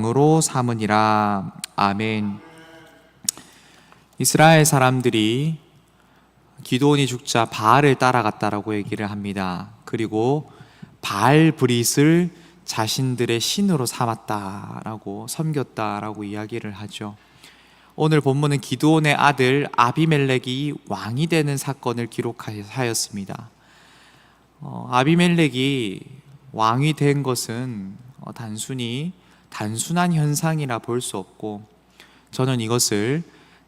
으로 삼으니라. 아멘. 이스라엘 사람들이 기드온이 죽자 바알을 따라갔다라고 얘기를 합니다. 그리고 바알 브릿을 자신들의 신으로 삼았다라고, 섬겼다라고 이야기를 하죠. 오늘 본문은 기드온의 아들 아비멜렉이 왕이 되는 사건을 기록하였습니다. 아비멜렉이 왕이 된 것은 단순한 현상이라 볼 수 없고, 저는 이것을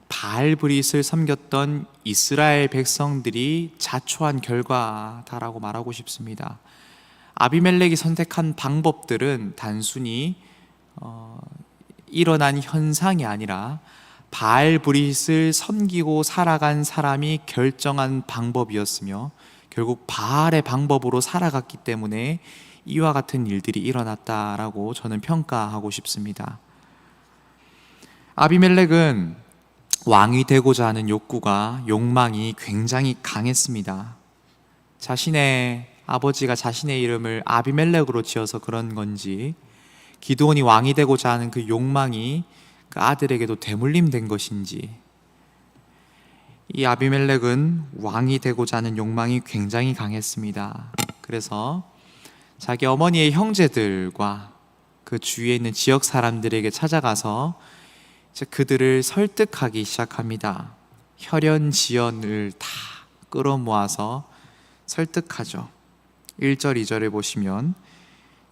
바알 브릿을 섬겼던 이스라엘 백성들이 자초한 결과다라고 말하고 싶습니다. 아비멜렉이 선택한 방법들은 단순히 일어난 현상이 아니라 바알 브릿을 섬기고 살아간 사람이 결정한 방법이었으며, 결국 바알의 방법으로 살아갔기 때문에 이와 같은 일들이 일어났다라고 저는 평가하고 싶습니다. 아비멜렉은 왕이 되고자 하는 욕망이 굉장히 강했습니다. 자신의 아버지가 자신의 이름을 아비멜렉으로 지어서 그런 건지, 기드온이 왕이 되고자 하는 그 욕망이 그 아들에게도 대물림된 것인지, 이 아비멜렉은 왕이 되고자 하는 욕망이 굉장히 강했습니다. 그래서 자기 어머니의 형제들과 그 주위에 있는 지역 사람들에게 찾아가서 그들을 설득하기 시작합니다. 혈연지연을 다 끌어모아서 설득하죠. 1절 2절을 보시면,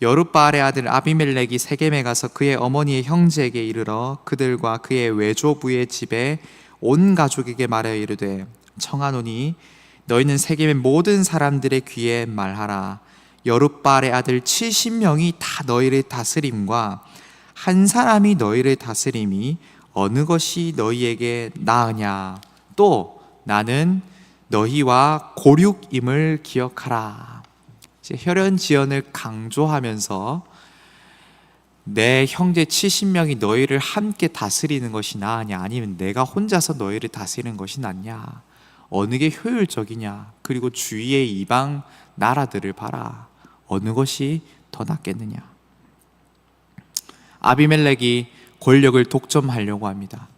여룻바알의 아들 아비멜렉이 세겜에 가서 그의 어머니의 형제에게 이르러 그들과 그의 외조부의 집에 온 가족에게 말하여 이르되, 청하노니 너희는 세겜의 모든 사람들의 귀에 말하라. 여룻바알의 아들 70명이 다 너희를 다스림과 한 사람이 너희를 다스림이 어느 것이 너희에게 나으냐. 또 나는 너희와 고륙임을 기억하라. 이제 혈연지연을 강조하면서 내 형제 70명이 너희를 함께 다스리는 것이 나으냐, 아니면 내가 혼자서 너희를 다스리는 것이 낫냐, 어느 게 효율적이냐, 그리고 주위의 이방 나라들을 봐라, 어느 것이 더 낫겠느냐. 아비멜렉이 권력을 독점하려고 합니다.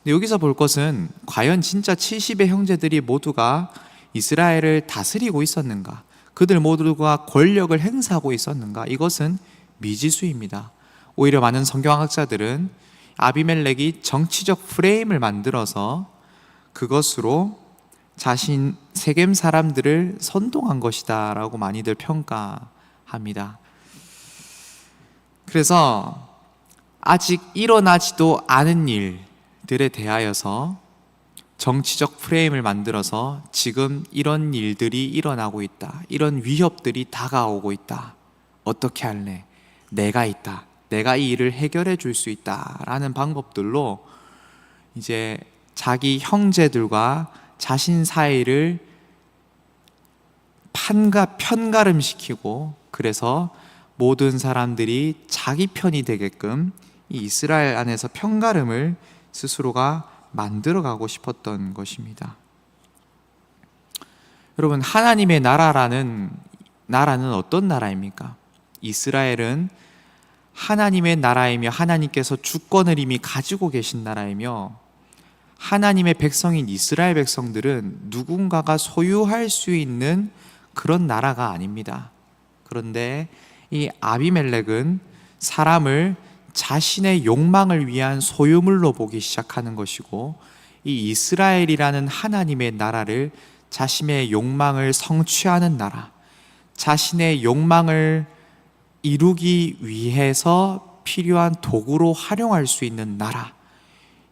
근데 여기서 볼 것은, 과연 진짜 70의 형제들이 모두가 이스라엘을 다스리고 있었는가, 그들 모두가 권력을 행사하고 있었는가? 이것은 미지수입니다. 오히려 많은 성경학자들은 아비멜렉이 정치적 프레임을 만들어서 그것으로 자신 세겜 사람들을 선동한 것이다 라고 많이들 평가합니다. 그래서 아직 일어나지도 않은 일들에 대하여서 정치적 프레임을 만들어서 지금 이런 일들이 일어나고 있다, 이런 위협들이 다가오고 있다, 어떻게 할래? 내가 있다, 내가 이 일을 해결해 줄 수 있다 라는 방법들로 이제 자기 형제들과 자신 사이를 편가름시키고, 그래서 모든 사람들이 자기 편이 되게끔 이 이스라엘 안에서 편가름을 스스로가 만들어가고 싶었던 것입니다. 여러분, 하나님의 나라는 어떤 나라입니까? 이스라엘은 하나님의 나라이며 하나님께서 주권을 이미 가지고 계신 나라이며, 하나님의 백성인 이스라엘 백성들은 누군가가 소유할 수 있는 그런 나라가 아닙니다. 그런데 이 아비멜렉은 사람을 자신의 욕망을 위한 소유물로 보기 시작하는 것이고, 이 이스라엘이라는 하나님의 나라를 자신의 욕망을 성취하는 나라, 자신의 욕망을 이루기 위해서 필요한 도구로 활용할 수 있는 나라,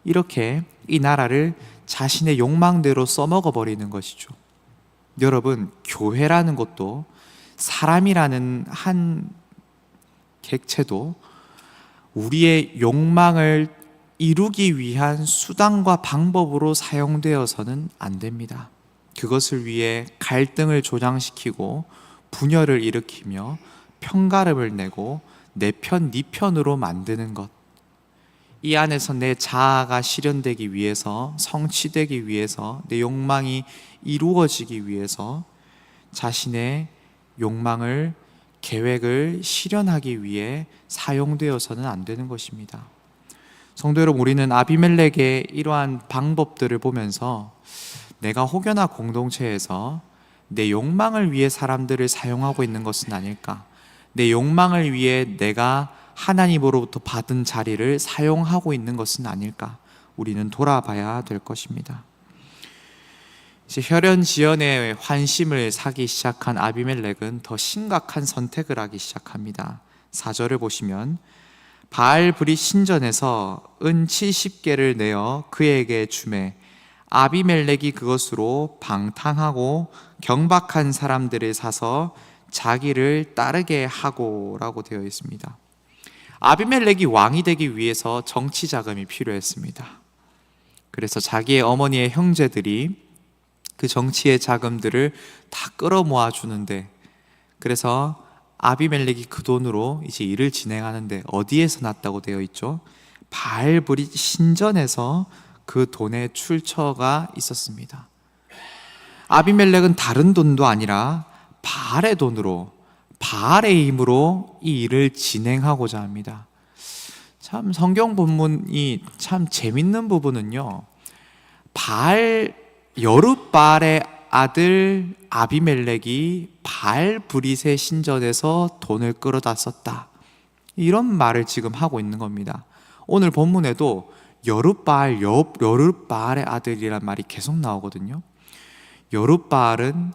이렇게 이 나라를 자신의 욕망대로 써먹어 버리는 것이죠. 여러분, 교회라는 것도, 사람이라는 한 객체도 우리의 욕망을 이루기 위한 수단과 방법으로 사용되어서는 안 됩니다. 그것을 위해 갈등을 조장시키고 분열을 일으키며 편가름을 내고 내 편, 네 편으로 만드는 것, 이 안에서 내 자아가 실현되기 위해서, 성취되기 위해서, 내 욕망이 이루어지기 위해서 자신의 욕망을 계획을 실현하기 위해 사용되어서는 안 되는 것입니다. 성도 여러분, 우리는 아비멜렉의 이러한 방법들을 보면서 내가 혹여나 공동체에서 내 욕망을 위해 사람들을 사용하고 있는 것은 아닐까? 내 욕망을 위해 내가 하나님으로부터 받은 자리를 사용하고 있는 것은 아닐까? 우리는 돌아봐야 될 것입니다. 이제 혈연지연의 환심을 사기 시작한 아비멜렉은 더 심각한 선택을 하기 시작합니다. 4절을 보시면 바알브릿 신전에서 은 70개를 내어 그에게 주매 아비멜렉이 그것으로 방탕하고 경박한 사람들을 사서 자기를 따르게 하고 라고 되어 있습니다. 아비멜렉이 왕이 되기 위해서 정치 자금이 필요했습니다. 그래서 자기의 어머니의 형제들이 그 정치의 자금들을 다 끌어모아 주는데, 그래서 아비멜렉이 그 돈으로 이제 일을 진행하는데 어디에서 났다고 되어 있죠? 바알브릿 신전에서 그 돈의 출처가 있었습니다. 아비멜렉은 다른 돈도 아니라 바알의 돈으로, 바알의 힘으로 이 일을 진행하고자 합니다. 참 성경 본문이 참 재밌는 부분은요, 여룻바알의 아들 아비멜렉이 바알브릿의 신전에서 돈을 끌어다 썼다, 이런 말을 지금 하고 있는 겁니다. 오늘 본문에도 여룻바알의 아들이란 말이 계속 나오거든요. 여룻바알은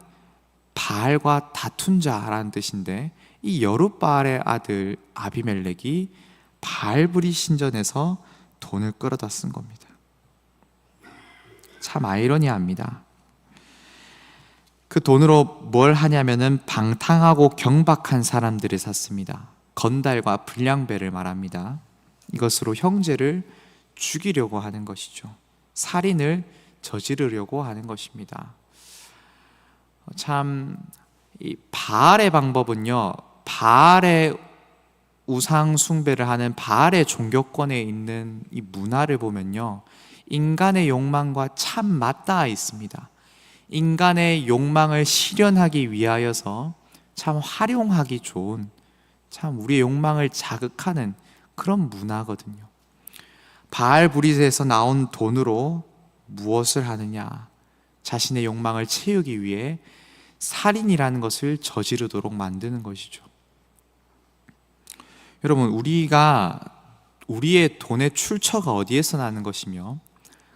바알과 다툰 자라는 뜻인데, 이 여룻바알의 아들 아비멜렉이 바알브릿 신전에서 돈을 끌어다 쓴 겁니다. 참 아이러니합니다. 그 돈으로 뭘 하냐면은 방탕하고 경박한 사람들을 샀습니다. 건달과 불량배를 말합니다. 이것으로 형제를 죽이려고 하는 것이죠. 살인을 저지르려고 하는 것입니다. 참 이 바알의 방법은요, 바알의 우상 숭배를 하는 바알의 종교권에 있는 이 문화를 보면요, 인간의 욕망과 참 맞닿아 있습니다. 인간의 욕망을 실현하기 위하여서 참 활용하기 좋은, 참 우리의 욕망을 자극하는 그런 문화거든요. 바알브릿에서 나온 돈으로 무엇을 하느냐? 자신의 욕망을 채우기 위해 살인이라는 것을 저지르도록 만드는 것이죠. 여러분, 우리의 돈의 출처가 어디에서 나는 것이며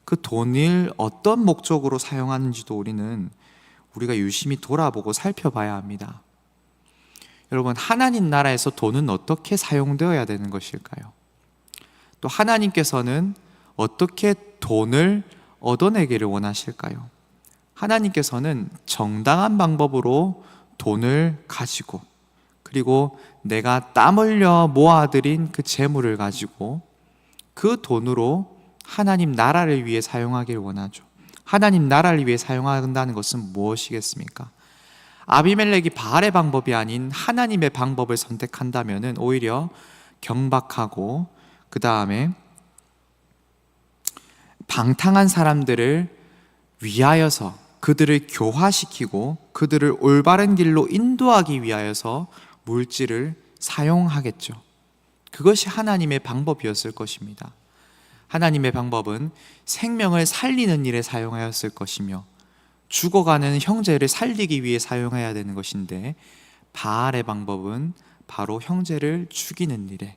그 돈을 어떤 목적으로 사용하는지도 우리가 유심히 돌아보고 살펴봐야 합니다. 여러분, 하나님 나라에서 돈은 어떻게 사용되어야 되는 것일까요? 또 하나님께서는 어떻게 돈을 얻어내기를 원하실까요? 하나님께서는 정당한 방법으로 돈을 가지고, 그리고 내가 땀 흘려 모아들인 그 재물을 가지고 그 돈으로 하나님 나라를 위해 사용하기를 원하죠. 하나님 나라를 위해 사용한다는 것은 무엇이겠습니까? 아비멜렉이 바알의 방법이 아닌 하나님의 방법을 선택한다면 오히려 경박하고, 그 다음에 방탕한 사람들을 위하여서 그들을 교화시키고 그들을 올바른 길로 인도하기 위하여서 물질을 사용하겠죠. 그것이 하나님의 방법이었을 것입니다. 하나님의 방법은 생명을 살리는 일에 사용하였을 것이며 죽어가는 형제를 살리기 위해 사용해야 되는 것인데, 바알의 방법은 바로 형제를 죽이는 일에,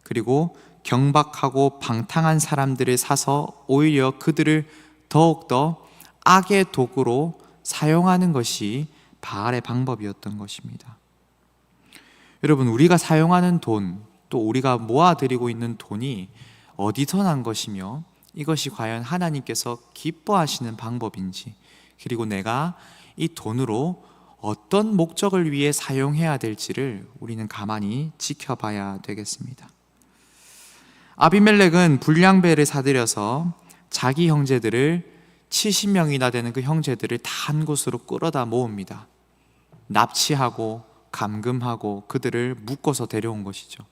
그리고 경박하고 방탕한 사람들을 사서 오히려 그들을 더욱더 악의 도구로 사용하는 것이 바알의 방법이었던 것입니다. 여러분, 우리가 사용하는 돈, 또 우리가 모아들이고 있는 돈이 어디서 난 것이며 이것이 과연 하나님께서 기뻐하시는 방법인지, 그리고 내가 이 돈으로 어떤 목적을 위해 사용해야 될지를 우리는 가만히 지켜봐야 되겠습니다. 아비멜렉은 불량배를 사들여서 자기 형제들을 70명이나 되는 그 형제들을 다 한 곳으로 끌어다 모읍니다. 납치하고 감금하고 그들을 묶어서 데려온 것이죠.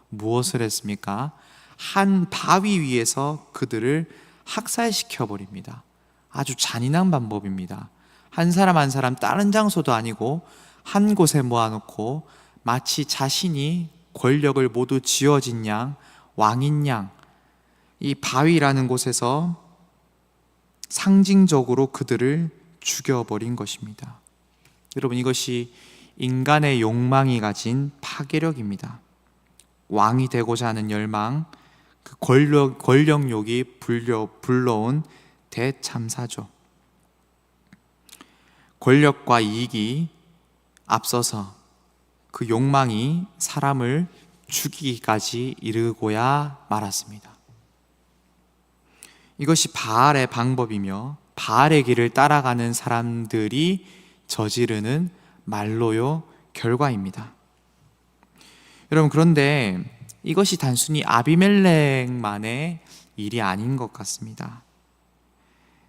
무엇을 했습니까? 한 바위 위에서 그들을 학살시켜 버립니다. 아주 잔인한 방법입니다. 한 사람 한 사람 다른 장소도 아니고 한 곳에 모아놓고 마치 자신이 권력을 모두 쥐어진 양, 왕인 양, 이 바위라는 곳에서 상징적으로 그들을 죽여버린 것입니다. 여러분, 이것이 인간의 욕망이 가진 파괴력입니다. 왕이 되고자 하는 열망, 그 권력욕이 불러온 대참사죠. 권력과 이익이 앞서서 그 욕망이 사람을 죽이기까지 이르고야 말았습니다. 이것이 바알의 방법이며 바알의 길을 따라가는 사람들이 저지르는 말로요 결과입니다. 여러분, 그런데 이것이 단순히 아비멜렉만의 일이 아닌 것 같습니다.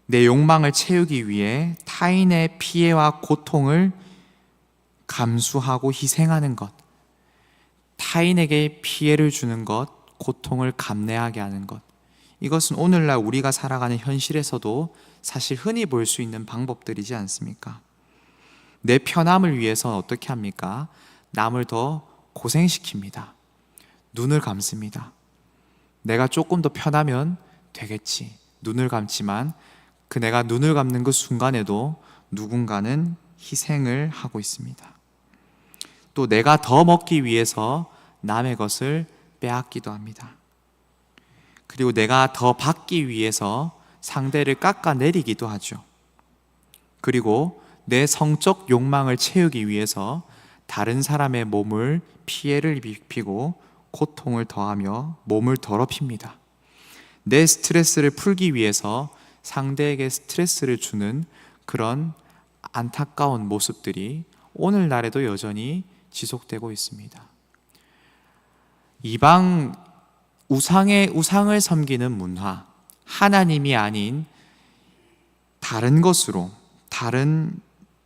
내 욕망을 채우기 위해 타인의 피해와 고통을 감수하고 희생하는 것, 타인에게 피해를 주는 것, 고통을 감내하게 하는 것, 이것은 오늘날 우리가 살아가는 현실에서도 사실 흔히 볼 수 있는 방법들이지 않습니까? 내 편함을 위해서 어떻게 합니까? 남을 더 고생시킵니다. 눈을 감습니다. 내가 조금 더 편하면 되겠지. 눈을 감지만 내가 눈을 감는 그 순간에도 누군가는 희생을 하고 있습니다. 또 내가 더 먹기 위해서 남의 것을 빼앗기도 합니다. 그리고 내가 더 받기 위해서 상대를 깎아내리기도 하죠. 그리고 내 성적 욕망을 채우기 위해서 다른 사람의 몸을 피해를 입히고 고통을 더하며 몸을 더럽힙니다. 내 스트레스를 풀기 위해서 상대에게 스트레스를 주는 그런 안타까운 모습들이 오늘날에도 여전히 지속되고 있습니다. 이방 우상을 섬기는 문화, 하나님이 아닌 다른 것으로, 다른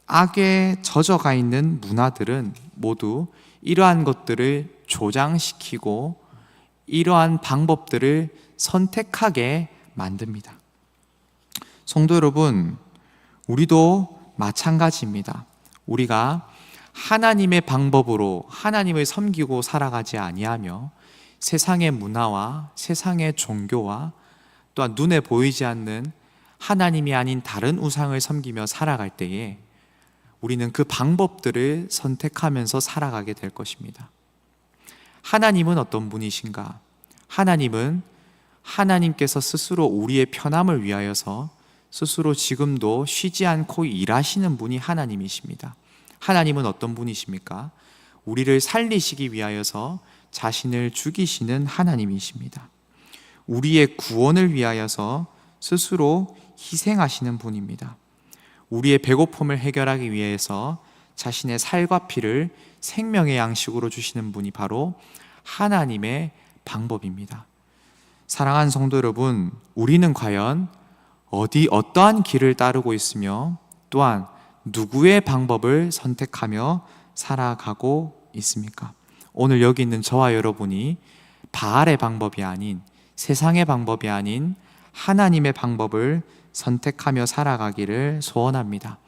악에 젖어가 있는 문화들은 모두 이러한 것들을 조장시키고 이러한 방법들을 선택하게 만듭니다. 성도 여러분, 우리도 마찬가지입니다. 우리가 하나님의 방법으로 하나님을 섬기고 살아가지 아니하며 세상의 문화와 세상의 종교와 또한 눈에 보이지 않는 하나님이 아닌 다른 우상을 섬기며 살아갈 때에 우리는 그 방법들을 선택하면서 살아가게 될 것입니다. 하나님은 어떤 분이신가? 하나님께서 스스로 우리의 편함을 위하여서 스스로 지금도 쉬지 않고 일하시는 분이 하나님이십니다. 하나님은 어떤 분이십니까? 우리를 살리시기 위하여서 자신을 죽이시는 하나님이십니다. 우리의 구원을 위하여서 스스로 희생하시는 분입니다. 우리의 배고픔을 해결하기 위해서 자신의 살과 피를 생명의 양식으로 주시는 분이 바로 하나님의 방법입니다. 사랑하는 성도 여러분, 우리는 과연 어떠한 길을 따르고 있으며 또한 누구의 방법을 선택하며 살아가고 있습니까? 오늘 여기 있는 저와 여러분이 바알의 방법이 아닌, 세상의 방법이 아닌 하나님의 방법을 선택하며 살아가기를 소원합니다.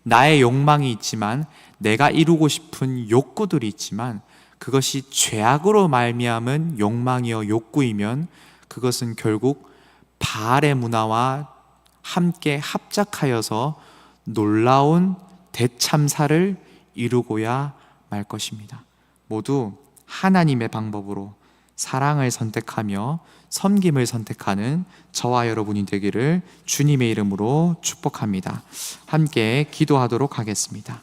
나의 욕망이 있지만, 내가 이루고 싶은 욕구들이 있지만 그것이 죄악으로 말미암은 욕망이여 욕구이면 그것은 결국 바알의 문화와 함께 합작하여서 놀라운 대참사를 이루고야 말 것입니다. 모두 하나님의 방법으로 사랑을 선택하며 섬김을 선택하는 저와 여러분이 되기를 주님의 이름으로 축복합니다. 함께 기도하도록 하겠습니다.